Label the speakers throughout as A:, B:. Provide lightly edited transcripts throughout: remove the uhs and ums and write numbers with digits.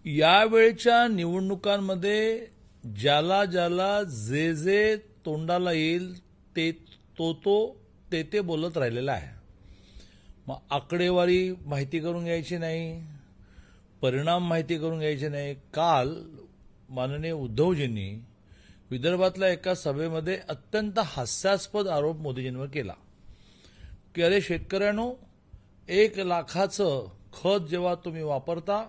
A: यावेळच्या निवडणुकांमध्ये ज्याला ज्याला जे जे तोंडाला येईल ते बोलत राहिलेला आहे. मग आकडेवारी माहिती करून घ्यायची नाही, परिणाम माहिती करून घ्यायचे नाही. काल माननीय उद्धवजींनी विदर्भातल्या एका सभेमध्ये अत्यंत हास्यास्पद आरोप मोदीजींवर केला की अरे शेतकऱ्यांनो, 1 लाखाचं खत जेव्हा तुम्ही वापरता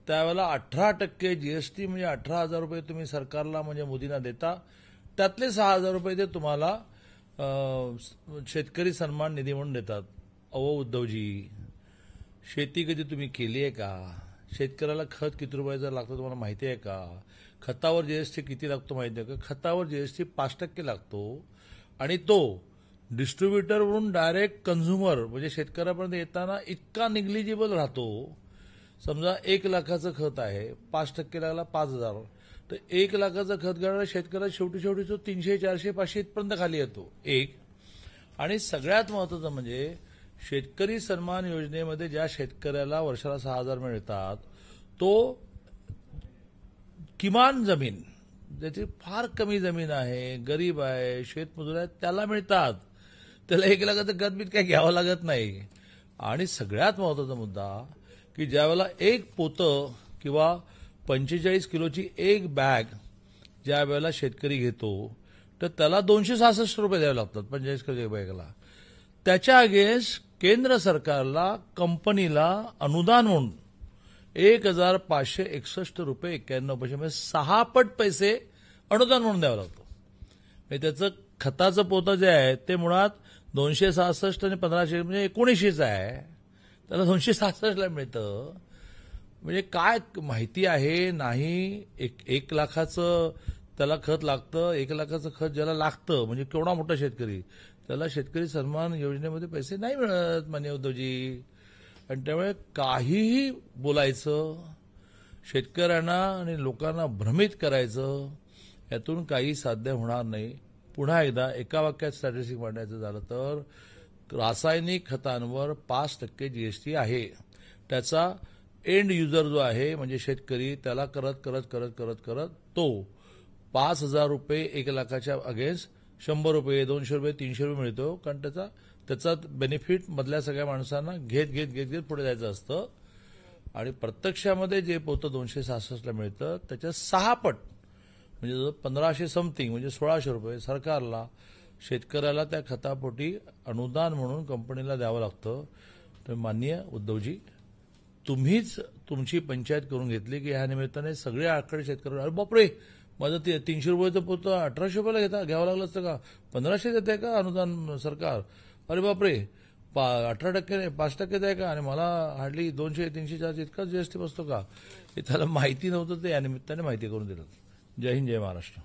A: त्यावेळेला 18% जीएसटी म्हणजे 18,000 रुपये तुम्ही सरकारला म्हणजे मोदींना देता, त्यातले 6,000 रुपये ते तुम्हाला शेतकरी सन्मान निधी म्हणून देतात. अहो उद्धवजी, शेती कधी तुम्ही केली आहे का? शेतकऱ्याला खत किती रुपयाचं लागतं तुम्हाला माहिती आहे का? खतावर जीएसटी किती लागतो माहिती आहे का? खतावर जीएसटी 5% लागतो आणि तो डिस्ट्रीब्युटरवरून डायरेक्ट कन्झ्युमर म्हणजे शेतकऱ्यापर्यंत येताना इतका निग्लिजिबल राहतो. समजा 1 लाखाचं खत आहे, 5% लागला 5,000, तर 1 लाखाचं खत घेणारा शेतकऱ्याला शेवटी तो 300, 400, 500 इथपर्यंत खाली येतो. एक आणि सगळ्यात महत्वाचं म्हणजे शेतकरी सन्मान योजनेमध्ये ज्या शेतकऱ्याला वर्षाला 6,000 मिळतात, तो किमान जमीन ज्याची फार कमी जमीन आहे, गरीब आहे, शेतमजूर आहे, त्याला मिळतात. त्याला 1 लाखाचं खत काय घ्यावं लागत नाही. आणि सगळ्यात महत्वाचा मुद्दा की ज्यावेळेला एक पोतं किंवा 45 किलोची एक बॅग ज्या वेळेला शेतकरी घेतो तर त्याला 266 रुपये द्यावे लागतात 45 किलो बॅगला. त्याच्या अगेन्स्ट केंद्र सरकारला कंपनीला अनुदान म्हणून 1,561 रुपये 91 पैसे म्हणजे 6 पट पैसे अनुदान म्हणून द्यावं लागतं. म्हणजे त्याचं खताचं पोतं जे आहे ते मुळात 266 आणि 1500 म्हणजे 1900 आहे, त्याला 266ला मिळतं. म्हणजे काय माहिती आहे नाही. 1 लाखाचं त्याला खत लागतं, 1 लाखाचं खत ज्याला लागतं म्हणजे केवढा मोठा शेतकरी, त्याला शेतकरी सन्मान योजनेमध्ये पैसे नाही मिळत माननीय उद्धवजी. आणि त्यामुळे काहीही बोलायचं, शेतकऱ्यांना आणि लोकांना भ्रमित करायचं, यातून काही साध्य होणार नाही. पुन्हा एकदा एका वाक्यात स्टॅटिस्टिक मांडायचं झालं तर रासायनिक खतांवर 5% जीएसटी आहे. त्याचा एंड युजर जो आहे म्हणजे शेतकरी त्याला करत तो 5,000 रुपये 1 लाखाच्या अगेन्स्ट 100 रुपये 200 रुपये 300 रुपये मिळतो. कारण त्याचा बेनिफिट मधल्या सगळ्या माणसांना घेत पुढे जायचं असतं. आणि प्रत्यक्षामध्ये जे पोतं 266ला मिळतं त्याच्या 6 पट म्हणजे 1500 समथिंग म्हणजे 1,600 रुपये सरकारला शेतकऱ्याला त्या खतापोटी अनुदान म्हणून कंपनीला द्यावं लागतं. तर माननीय उद्धवजी, तुम्हीच तुमची पंचायत करून घेतली की ह्या निमित्ताने सगळे आकडे शेतकऱ्यांना अरे बापरे, माझं 300 रुपयाचं पोतं 1,800 रुपयाला घ्यावं लागलं असतं का? 1,500 देत आहे का अनुदान सरकार? अरे बापरे, 18% 5% आहे का? आणि मला हार्डली 200, 300, 400 इतका जीएसटी बसतो का? हे त्याला माहिती नव्हतं, ते या निमित्ताने माहिती करून दिलं. जय हिंद, जय महाराष्ट्र.